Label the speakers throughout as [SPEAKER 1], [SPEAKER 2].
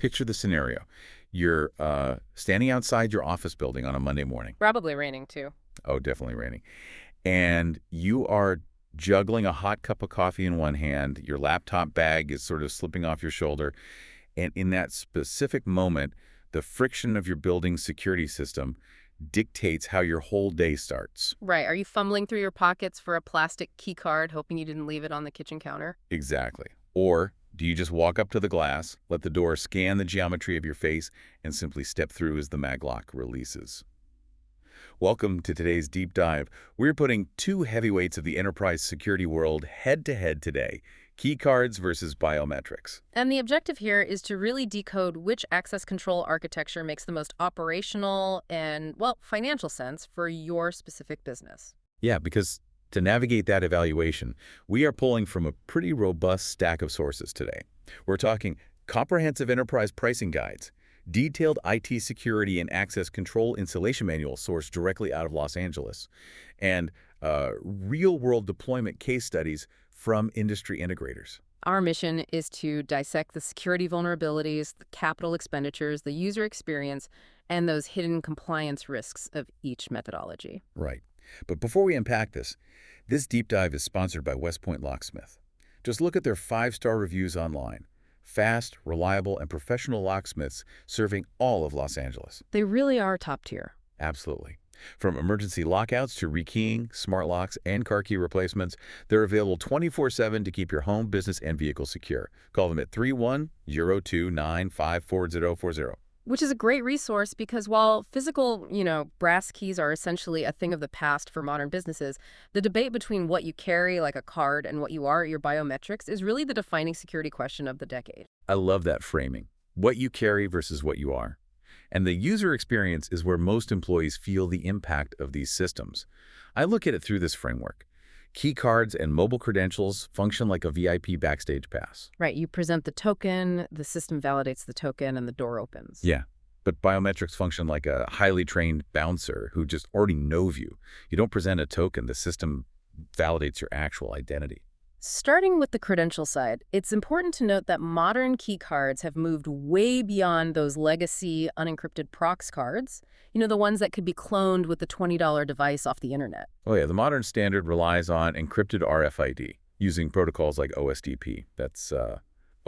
[SPEAKER 1] Picture the scenario. You're standing outside your office building on a Monday morning.
[SPEAKER 2] Probably raining too.
[SPEAKER 1] Oh, definitely raining. And you are juggling a hot cup of coffee in one hand. Your laptop bag is sort of slipping off your shoulder. And in that specific moment, the friction of your building's security system dictates how your whole day starts.
[SPEAKER 2] Right. Are you fumbling through your pockets for a plastic key card, hoping you didn't leave it on the kitchen counter?
[SPEAKER 1] Exactly. Or do you just walk up to the glass, let the door scan the geometry of your face, and simply step through as the maglock releases? Welcome to today's deep dive. We're putting two heavyweights of the enterprise security world head-to-head today, key cards versus biometrics.
[SPEAKER 2] And the objective here is to really decode which access control architecture makes the most operational and, well, financial sense for your specific business.
[SPEAKER 1] Yeah, because to navigate that evaluation, we are pulling from a pretty robust stack of sources today. We're talking comprehensive enterprise pricing guides, detailed IT security and access control installation manuals sourced directly out of Los Angeles, and real-world deployment case studies from industry integrators.
[SPEAKER 2] Our mission is to dissect the security vulnerabilities, the capital expenditures, the user experience, and those hidden compliance risks of each methodology.
[SPEAKER 1] Right. But before we unpack this deep dive is sponsored by West Point Locksmith. Just look at their 5-star reviews online. Fast, reliable, and professional locksmiths serving all of Los Angeles.
[SPEAKER 2] They really are top tier.
[SPEAKER 1] Absolutely. From emergency lockouts to rekeying, smart locks, and car key replacements, they're available 24/7 to keep your home, business, and vehicle secure. Call them at 31029544040.
[SPEAKER 2] Which is a great resource because while physical, brass keys are essentially a thing of the past for modern businesses, the debate between what you carry, like a card, and what you are, your biometrics, is really the defining security question of the decade.
[SPEAKER 1] I love that framing. What you carry versus what you are. And the user experience is where most employees feel the impact of these systems. I look at it through this framework. Key cards and mobile credentials function like a VIP backstage pass.
[SPEAKER 2] Right, you present the token, the system validates the token, and the door opens.
[SPEAKER 1] Yeah, but biometrics function like a highly trained bouncer who just already knows you. You don't present a token, the system validates your actual identity.
[SPEAKER 2] Starting with the credential side, it's important to note that modern key cards have moved way beyond those legacy unencrypted prox cards, the ones that could be cloned with the $20 device off the internet.
[SPEAKER 1] Oh yeah, the modern standard relies on encrypted RFID using protocols like OSDP. That's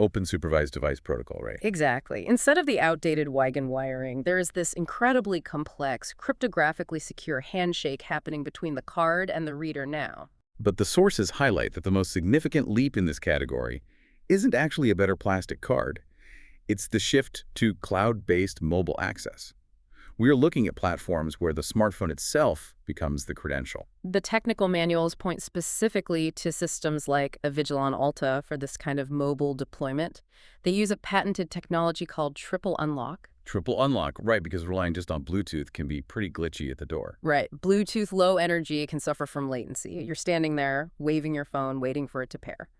[SPEAKER 1] Open Supervised Device Protocol, right?
[SPEAKER 2] Exactly. Instead of the outdated wagon wiring, there is this incredibly complex, cryptographically secure handshake happening between the card and the reader now.
[SPEAKER 1] But the sources highlight that the most significant leap in this category isn't actually a better plastic card. It's the shift to cloud-based mobile access. We are looking at platforms where the smartphone itself becomes the credential.
[SPEAKER 2] The technical manuals point specifically to systems like Avigilon Alta for this kind of mobile deployment. They use a patented technology called triple unlock.
[SPEAKER 1] Triple unlock, right, because relying just on Bluetooth can be pretty glitchy at the door.
[SPEAKER 2] Right. Bluetooth low energy can suffer from latency. You're standing there, waving your phone, waiting for it to pair.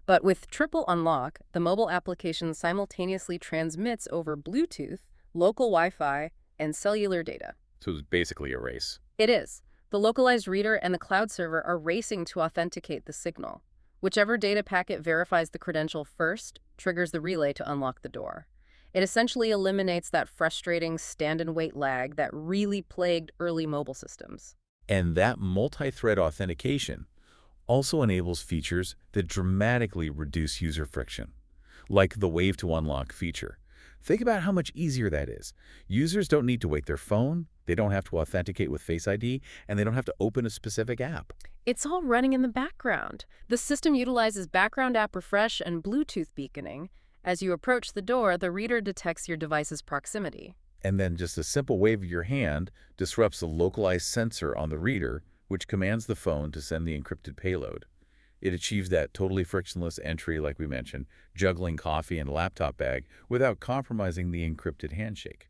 [SPEAKER 2] But with triple unlock, the mobile application simultaneously transmits over Bluetooth, local Wi-Fi, and cellular data.
[SPEAKER 1] So it's basically a race.
[SPEAKER 2] It is. The localized reader and the cloud server are racing to authenticate the signal. Whichever data packet verifies the credential first triggers the relay to unlock the door. It essentially eliminates that frustrating stand-and-wait lag that really plagued early mobile systems.
[SPEAKER 1] And that multi-thread authentication also enables features that dramatically reduce user friction, like the Wave to Unlock feature. Think about how much easier that is. Users don't need to wake their phone, they don't have to authenticate with Face ID, and they don't have to open a specific app.
[SPEAKER 2] It's all running in the background. The system utilizes background app refresh and Bluetooth beaconing. As you approach the door, the reader detects your device's proximity.
[SPEAKER 1] And then just a simple wave of your hand disrupts the localized sensor on the reader, which commands the phone to send the encrypted payload. It achieves that totally frictionless entry, like we mentioned, juggling coffee and a laptop bag without compromising the encrypted handshake.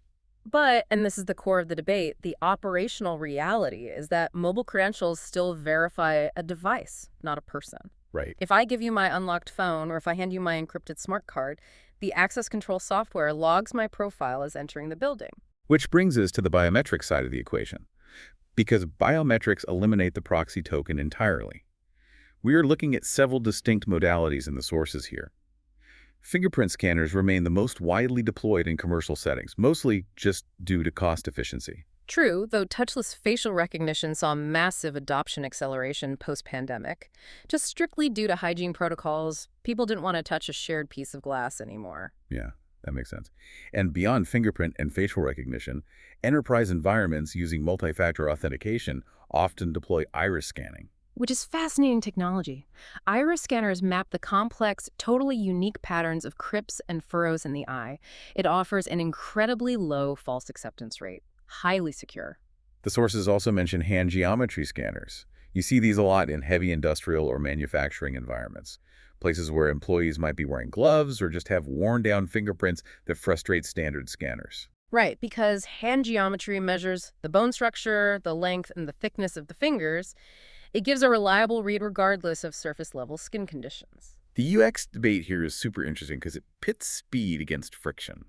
[SPEAKER 2] But, and this is the core of the debate, the operational reality is that mobile credentials still verify a device, not a person.
[SPEAKER 1] Right.
[SPEAKER 2] If I give you my unlocked phone or if I hand you my encrypted smart card, the access control software logs my profile as entering the building.
[SPEAKER 1] Which brings us to the biometric side of the equation, because biometrics eliminate the proxy token entirely. We are looking at several distinct modalities in the sources here. Fingerprint scanners remain the most widely deployed in commercial settings, mostly just due to cost efficiency.
[SPEAKER 2] True, though touchless facial recognition saw massive adoption acceleration post-pandemic. Just strictly due to hygiene protocols, people didn't want to touch a shared piece of glass anymore.
[SPEAKER 1] Yeah, that makes sense. And beyond fingerprint and facial recognition, enterprise environments using multi-factor authentication often deploy iris scanning.
[SPEAKER 2] Which is fascinating technology. Iris scanners map the complex, totally unique patterns of crypts and furrows in the eye. It offers an incredibly low false acceptance rate, highly secure.
[SPEAKER 1] The sources also mention hand geometry scanners. You see these a lot in heavy industrial or manufacturing environments, places where employees might be wearing gloves or just have worn-down fingerprints that frustrate standard scanners.
[SPEAKER 2] Right, because hand geometry measures the bone structure, the length, and the thickness of the fingers. It gives a reliable read regardless of surface-level skin conditions.
[SPEAKER 1] The UX debate here is super interesting because it pits speed against friction.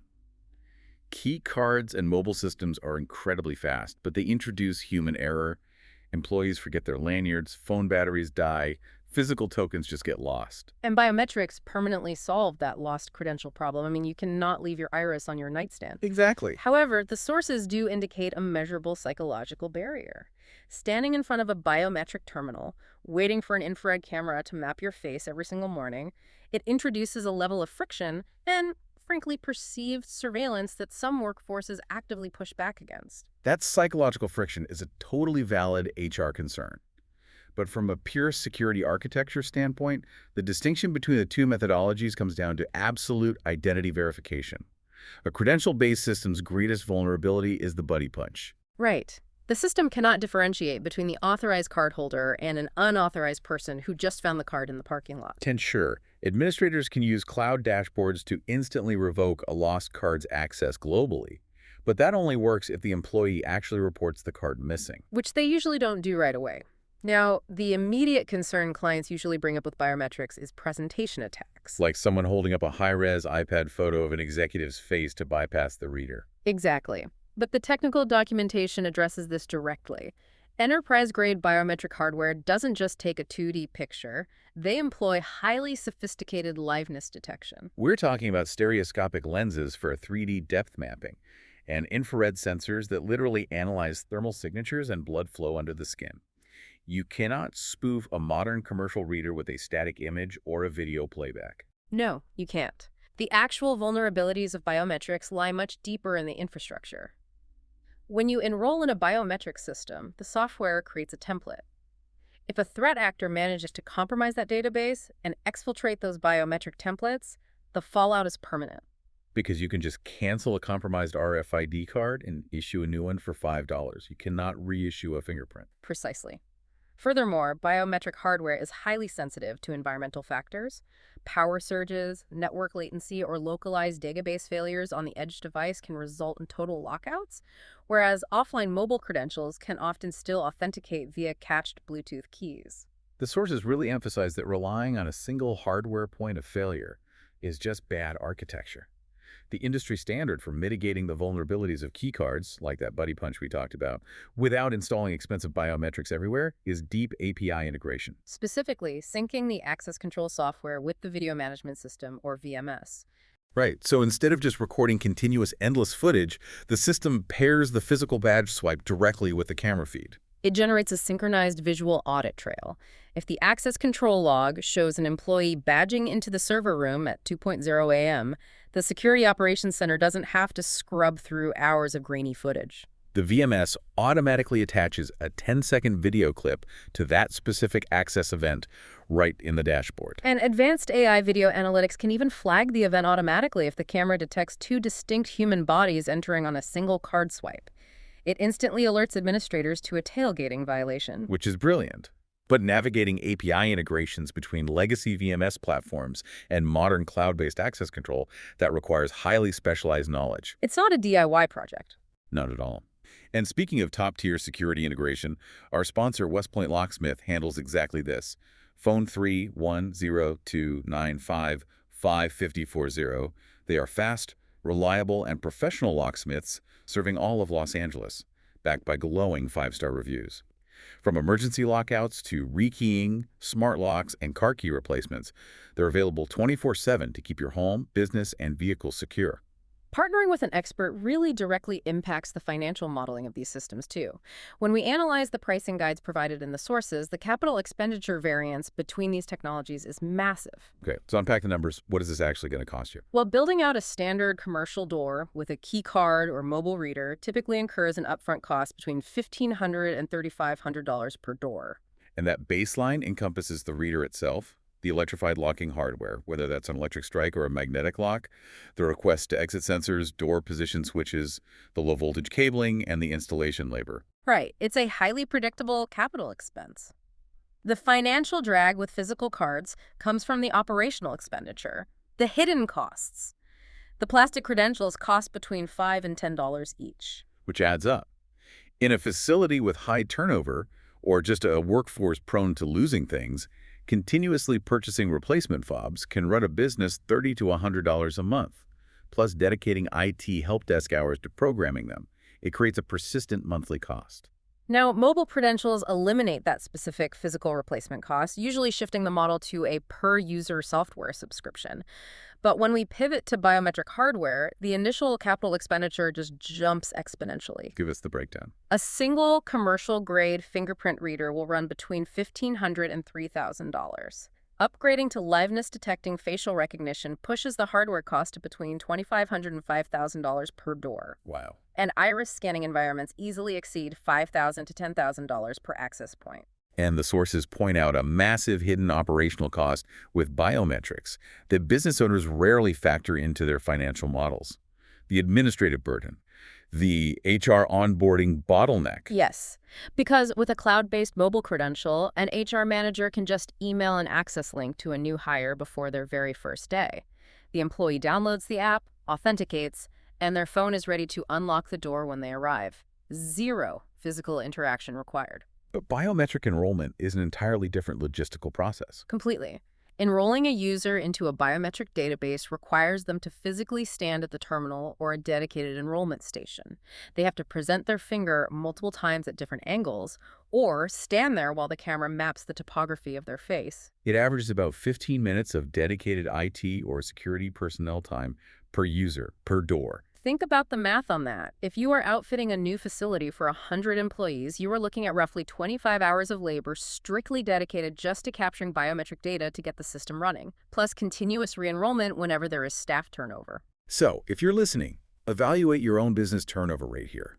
[SPEAKER 1] Key cards and mobile systems are incredibly fast, but they introduce human error. Employees forget their lanyards, phone batteries die, physical tokens just get lost.
[SPEAKER 2] And biometrics permanently solve that lost credential problem. I mean, you cannot leave your iris on your nightstand.
[SPEAKER 1] Exactly.
[SPEAKER 2] However, the sources do indicate a measurable psychological barrier. Standing in front of a biometric terminal, waiting for an infrared camera to map your face every single morning, it introduces a level of friction and, frankly, perceived surveillance that some workforces actively push back against.
[SPEAKER 1] That psychological friction is a totally valid HR concern. But from a pure security architecture standpoint, the distinction between the two methodologies comes down to absolute identity verification. A credential-based system's greatest vulnerability is the buddy punch.
[SPEAKER 2] Right. The system cannot differentiate between the authorized cardholder and an unauthorized person who just found the card in the parking lot.
[SPEAKER 1] Sure, administrators can use cloud dashboards to instantly revoke a lost card's access globally. But that only works if the employee actually reports the card missing.
[SPEAKER 2] Which they usually don't do right away. Now, the immediate concern clients usually bring up with biometrics is presentation attacks.
[SPEAKER 1] Like someone holding up a high-res iPad photo of an executive's face to bypass the reader.
[SPEAKER 2] Exactly. But the technical documentation addresses this directly. Enterprise-grade biometric hardware doesn't just take a 2D picture. They employ highly sophisticated liveness detection.
[SPEAKER 1] We're talking about stereoscopic lenses for 3D depth mapping and infrared sensors that literally analyze thermal signatures and blood flow under the skin. You cannot spoof a modern commercial reader with a static image or a video playback.
[SPEAKER 2] No, you can't. The actual vulnerabilities of biometrics lie much deeper in the infrastructure. When you enroll in a biometric system, the software creates a template. If a threat actor manages to compromise that database and exfiltrate those biometric templates, the fallout is permanent.
[SPEAKER 1] Because you can just cancel a compromised RFID card and issue a new one for $5. You cannot reissue a fingerprint.
[SPEAKER 2] Precisely. Furthermore, biometric hardware is highly sensitive to environmental factors. Power surges, network latency, or localized database failures on the edge device can result in total lockouts, whereas offline mobile credentials can often still authenticate via cached Bluetooth keys.
[SPEAKER 1] The sources really emphasize that relying on a single hardware point of failure is just bad architecture. The industry standard for mitigating the vulnerabilities of keycards, like that buddy punch we talked about, without installing expensive biometrics everywhere, is deep API integration.
[SPEAKER 2] Specifically, syncing the access control software with the video management system, or VMS.
[SPEAKER 1] Right, so instead of just recording continuous endless footage, the system pairs the physical badge swipe directly with the camera feed.
[SPEAKER 2] It generates a synchronized visual audit trail. If the access control log shows an employee badging into the server room at 2:00 a.m., the Security Operations Center doesn't have to scrub through hours of grainy footage.
[SPEAKER 1] The VMS automatically attaches a 10-second video clip to that specific access event right in the dashboard.
[SPEAKER 2] And advanced AI video analytics can even flag the event automatically if the camera detects two distinct human bodies entering on a single card swipe. It instantly alerts administrators to a tailgating violation.
[SPEAKER 1] Which is brilliant. But navigating API integrations between legacy VMS platforms and modern cloud-based access control, that requires highly specialized knowledge.
[SPEAKER 2] It's not a DIY project.
[SPEAKER 1] Not at all. And speaking of top-tier security integration, our sponsor, West Point Locksmith, handles exactly this. Phone 310-295-55040. They are fast, reliable, and professional locksmiths serving all of Los Angeles, backed by glowing 5-star reviews. From emergency lockouts to rekeying, smart locks, and car key replacements, they're available 24/7 to keep your home, business, and vehicle secure.
[SPEAKER 2] Partnering with an expert really directly impacts the financial modeling of these systems, too. When we analyze the pricing guides provided in the sources, the capital expenditure variance between these technologies is massive.
[SPEAKER 1] Okay, so unpack the numbers. What is this actually going to cost you?
[SPEAKER 2] Well, building out a standard commercial door with a key card or mobile reader typically incurs an upfront cost between $1,500 and $3,500 per door.
[SPEAKER 1] And that baseline encompasses the reader itself, the electrified locking hardware, whether that's an electric strike or a magnetic lock, the request to exit sensors, door position switches, the low voltage cabling, and the installation labor.
[SPEAKER 2] Right. It's a highly predictable capital expense. The financial drag with physical cards comes from the operational expenditure, the hidden costs. The plastic credentials cost between $5 and $10 each.
[SPEAKER 1] Which adds up. In a facility with high turnover, or just a workforce prone to losing things, continuously purchasing replacement fobs can run a business $30 to $100 a month, plus dedicating IT help desk hours to programming them. It creates a persistent monthly cost.
[SPEAKER 2] Now, mobile credentials eliminate that specific physical replacement cost, usually shifting the model to a per-user software subscription. But when we pivot to biometric hardware, the initial capital expenditure just jumps exponentially.
[SPEAKER 1] Give us the breakdown.
[SPEAKER 2] A single commercial-grade fingerprint reader will run between $1,500 and $3,000. Upgrading to liveness-detecting facial recognition pushes the hardware cost to between $2,500 and $5,000 per door.
[SPEAKER 1] Wow.
[SPEAKER 2] And iris scanning environments easily exceed $5,000 to $10,000 per access point.
[SPEAKER 1] And the sources point out a massive hidden operational cost with biometrics that business owners rarely factor into their financial models. The administrative burden, the HR onboarding bottleneck.
[SPEAKER 2] Yes, because with a cloud-based mobile credential, an HR manager can just email an access link to a new hire before their very first day. The employee downloads the app, authenticates, and their phone is ready to unlock the door when they arrive. Zero physical interaction required.
[SPEAKER 1] But biometric enrollment is an entirely different logistical process.
[SPEAKER 2] Completely. Enrolling a user into a biometric database requires them to physically stand at the terminal or a dedicated enrollment station. They have to present their finger multiple times at different angles or stand there while the camera maps the topography of their face.
[SPEAKER 1] It averages about 15 minutes of dedicated IT or security personnel time per user, per door.
[SPEAKER 2] Think about the math on that. If you are outfitting a new facility for 100 employees, you are looking at roughly 25 hours of labor strictly dedicated just to capturing biometric data to get the system running, plus continuous re-enrollment whenever there is staff turnover.
[SPEAKER 1] So, if you're listening, evaluate your own business turnover rate here.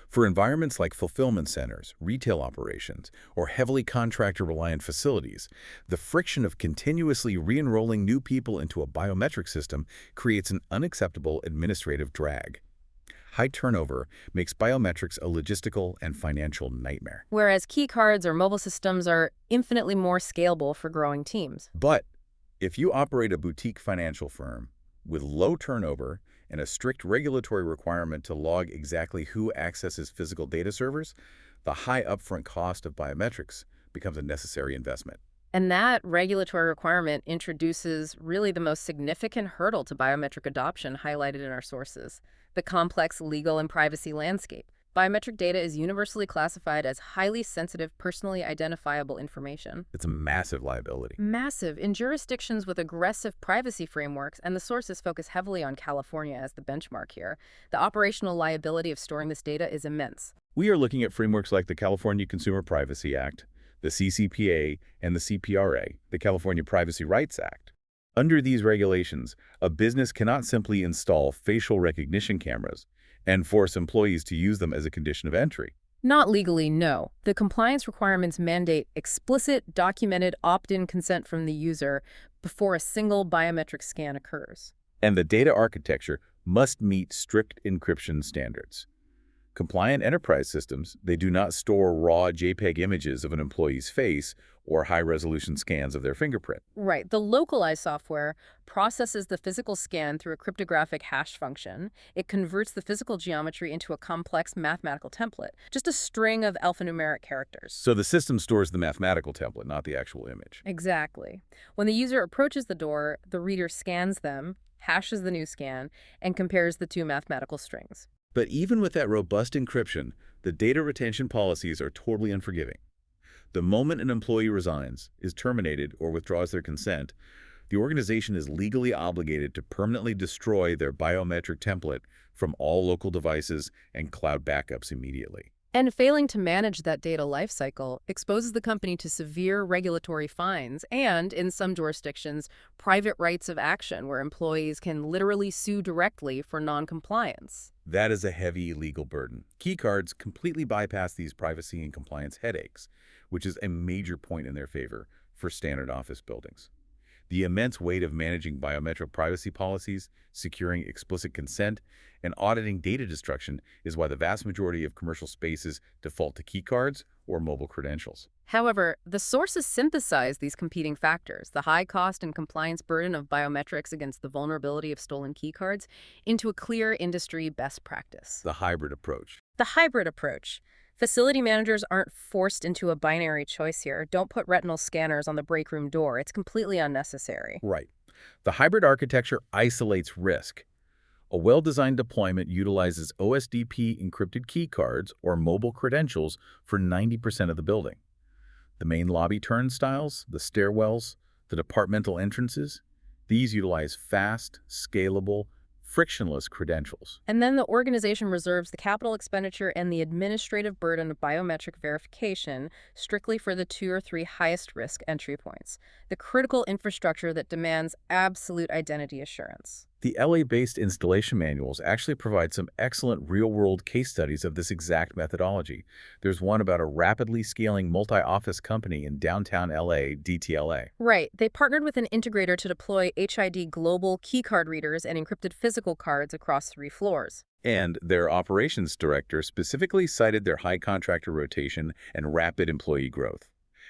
[SPEAKER 1] For environments like fulfillment centers, retail operations, or heavily contractor-reliant facilities, the friction of continuously re-enrolling new people into a biometric system creates an unacceptable administrative drag. High turnover makes biometrics a logistical and financial nightmare.
[SPEAKER 2] Whereas key cards or mobile systems are infinitely more scalable for growing teams.
[SPEAKER 1] But if you operate a boutique financial firm with low turnover and a strict regulatory requirement to log exactly who accesses physical data servers, the high upfront cost of biometrics becomes a necessary investment.
[SPEAKER 2] And that regulatory requirement introduces really the most significant hurdle to biometric adoption highlighted in our sources, the complex legal and privacy landscape. Biometric data is universally classified as highly sensitive, personally identifiable information.
[SPEAKER 1] It's a massive liability.
[SPEAKER 2] Massive in jurisdictions with aggressive privacy frameworks, and the sources focus heavily on California as the benchmark here. The operational liability of storing this data is immense.
[SPEAKER 1] We are looking at frameworks like the California Consumer Privacy Act, the CCPA, and the CPRA, the California Privacy Rights Act. Under these regulations, a business cannot simply install facial recognition cameras and force employees to use them as a condition of entry.
[SPEAKER 2] Not legally, no. The compliance requirements mandate explicit, documented opt-in consent from the user before a single biometric scan occurs.
[SPEAKER 1] And the data architecture must meet strict encryption standards. Compliant enterprise systems, they do not store raw JPEG images of an employee's face or high-resolution scans of their fingerprint.
[SPEAKER 2] Right. The localized software processes the physical scan through a cryptographic hash function. It converts the physical geometry into a complex mathematical template, just a string of alphanumeric characters.
[SPEAKER 1] So the system stores the mathematical template, not the actual image.
[SPEAKER 2] Exactly. When the user approaches the door, the reader scans them, hashes the new scan, and compares the two mathematical strings.
[SPEAKER 1] But even with that robust encryption, the data retention policies are totally unforgiving. The moment an employee resigns, is terminated, or withdraws their consent, the organization is legally obligated to permanently destroy their biometric template from all local devices and cloud backups immediately.
[SPEAKER 2] And failing to manage that data lifecycle exposes the company to severe regulatory fines and, in some jurisdictions, private rights of action where employees can literally sue directly for noncompliance.
[SPEAKER 1] That is a heavy legal burden. Keycards completely bypass these privacy and compliance headaches, which is a major point in their favor for standard office buildings. The immense weight of managing biometric privacy policies, securing explicit consent, and auditing data destruction is why the vast majority of commercial spaces default to keycards or mobile credentials.
[SPEAKER 2] However, the sources synthesize these competing factors, the high cost and compliance burden of biometrics against the vulnerability of stolen keycards, into a clear industry best practice.
[SPEAKER 1] The hybrid approach.
[SPEAKER 2] The hybrid approach. Facility managers aren't forced into a binary choice here. Don't put retinal scanners on the break room door. It's completely unnecessary.
[SPEAKER 1] Right. The hybrid architecture isolates risk. A well-designed deployment utilizes OSDP encrypted keycards or mobile credentials for 90% of the building. The main lobby turnstiles, the stairwells, the departmental entrances, these utilize fast, scalable, frictionless credentials.
[SPEAKER 2] And then the organization reserves the capital expenditure and the administrative burden of biometric verification strictly for the 2 or 3 highest risk entry points, the critical infrastructure that demands absolute identity assurance.
[SPEAKER 1] The LA-based installation manuals actually provide some excellent real-world case studies of this exact methodology. There's one about a rapidly scaling multi-office company in downtown LA, DTLA.
[SPEAKER 2] Right. They partnered with an integrator to deploy HID global keycard readers and encrypted physical cards across 3 floors.
[SPEAKER 1] And their operations director specifically cited their high contractor rotation and rapid employee growth.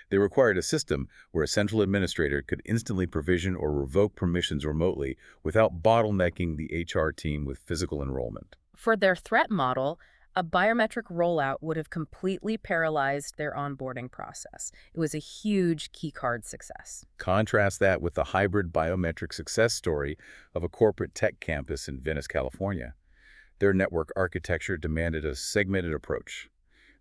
[SPEAKER 1] They required a system where a central administrator could instantly provision or revoke permissions remotely without bottlenecking the HR team with physical enrollment.
[SPEAKER 2] For their threat model, a biometric rollout would have completely paralyzed their onboarding process. It was a huge keycard success.
[SPEAKER 1] Contrast that with the hybrid biometric success story of a corporate tech campus in Venice, California. Their network architecture demanded a segmented approach.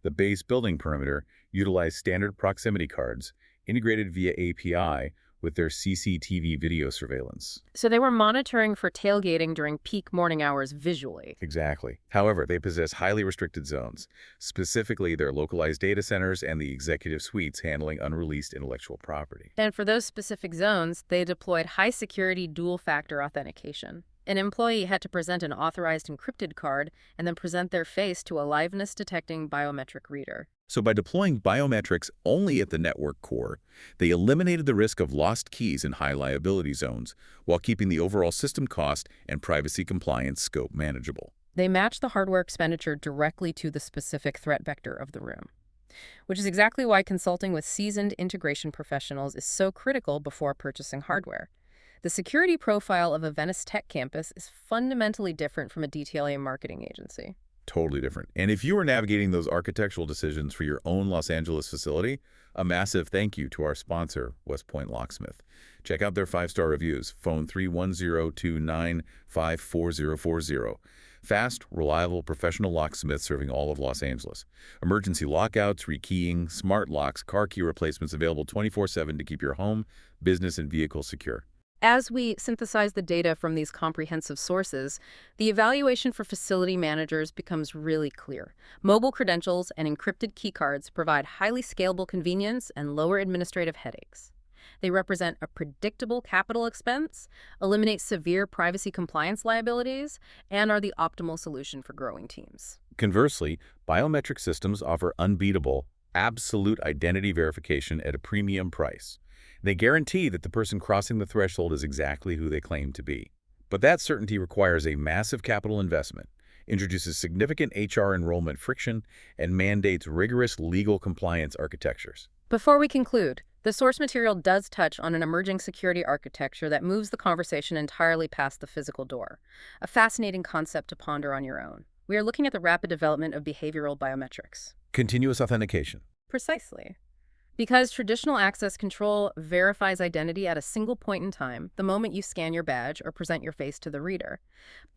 [SPEAKER 1] The base building perimeter utilized standard proximity cards integrated via API with their CCTV video surveillance.
[SPEAKER 2] So they were monitoring for tailgating during peak morning hours visually.
[SPEAKER 1] Exactly. However, they possess highly restricted zones, specifically their localized data centers and the executive suites handling unreleased intellectual property.
[SPEAKER 2] And for those specific zones, they deployed high-security dual-factor authentication. An employee had to present an authorized encrypted card and then present their face to a liveness-detecting biometric reader.
[SPEAKER 1] So by deploying biometrics only at the network core, they eliminated the risk of lost keys in high liability zones while keeping the overall system cost and privacy compliance scope manageable.
[SPEAKER 2] They matched the hardware expenditure directly to the specific threat vector of the room, which is exactly why consulting with seasoned integration professionals is so critical before purchasing hardware. The security profile of a Venice Tech campus is fundamentally different from a DTLA marketing agency.
[SPEAKER 1] Totally different. And if you are navigating those architectural decisions for your own Los Angeles facility, a massive thank you to our sponsor, West Point Locksmith. Check out their 5-star reviews. Phone 310-295-4040. Fast, reliable, professional locksmith serving all of Los Angeles. Emergency lockouts, rekeying, smart locks, car key replacements available 24/7 to keep your home, business, and vehicle secure.
[SPEAKER 2] As we synthesize the data from these comprehensive sources, the evaluation for facility managers becomes really clear. Mobile credentials and encrypted keycards provide highly scalable convenience and lower administrative headaches. They represent a predictable capital expense, eliminate severe privacy compliance liabilities, and are the optimal solution for growing teams.
[SPEAKER 1] Conversely, biometric systems offer unbeatable, absolute identity verification at a premium price. They guarantee that the person crossing the threshold is exactly who they claim to be. But that certainty requires a massive capital investment, introduces significant HR enrollment friction, and mandates rigorous legal compliance architectures.
[SPEAKER 2] Before we conclude, the source material does touch on an emerging security architecture that moves the conversation entirely past the physical door, a fascinating concept to ponder on your own. We are looking at the rapid development of behavioral biometrics.
[SPEAKER 1] Continuous authentication.
[SPEAKER 2] Precisely. Because traditional access control verifies identity at a single point in time, the moment you scan your badge or present your face to the reader.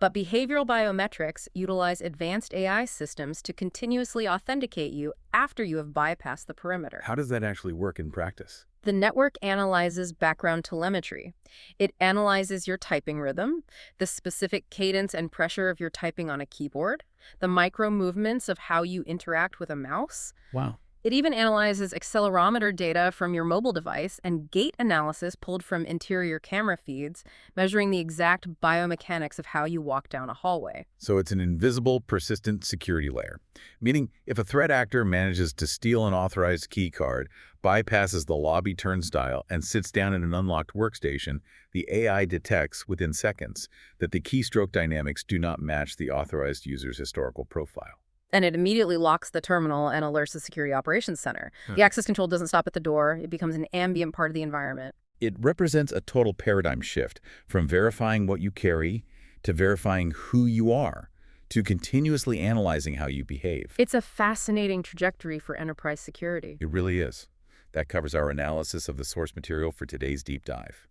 [SPEAKER 2] But behavioral biometrics utilize advanced AI systems to continuously authenticate you after you have bypassed the perimeter.
[SPEAKER 1] How does that actually work in practice?
[SPEAKER 2] The network analyzes background telemetry. It analyzes your typing rhythm, the specific cadence and pressure of your typing on a keyboard, the micro movements of how you interact with a mouse.
[SPEAKER 1] Wow.
[SPEAKER 2] It even analyzes accelerometer data from your mobile device and gait analysis pulled from interior camera feeds, measuring the exact biomechanics of how you walk down a hallway.
[SPEAKER 1] So it's an invisible, persistent security layer, meaning if a threat actor manages to steal an authorized key card, bypasses the lobby turnstile, and sits down in an unlocked workstation, the AI detects within seconds that the keystroke dynamics do not match the authorized user's historical profile.
[SPEAKER 2] And it immediately locks the terminal and alerts the Security Operations Center. The access control doesn't stop at the door. It becomes an ambient part of the environment.
[SPEAKER 1] It represents a total paradigm shift from verifying what you carry to verifying who you are to continuously analyzing how you behave.
[SPEAKER 2] It's a fascinating trajectory for enterprise security.
[SPEAKER 1] It really is. That covers our analysis of the source material for today's deep dive.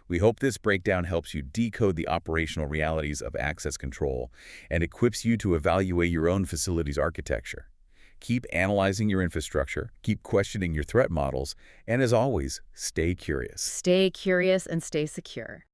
[SPEAKER 1] We hope this breakdown helps you decode the operational realities of access control and equips you to evaluate your own facility's architecture. Keep analyzing your infrastructure, keep questioning your threat models, and as always, stay curious.
[SPEAKER 2] Stay curious and stay secure.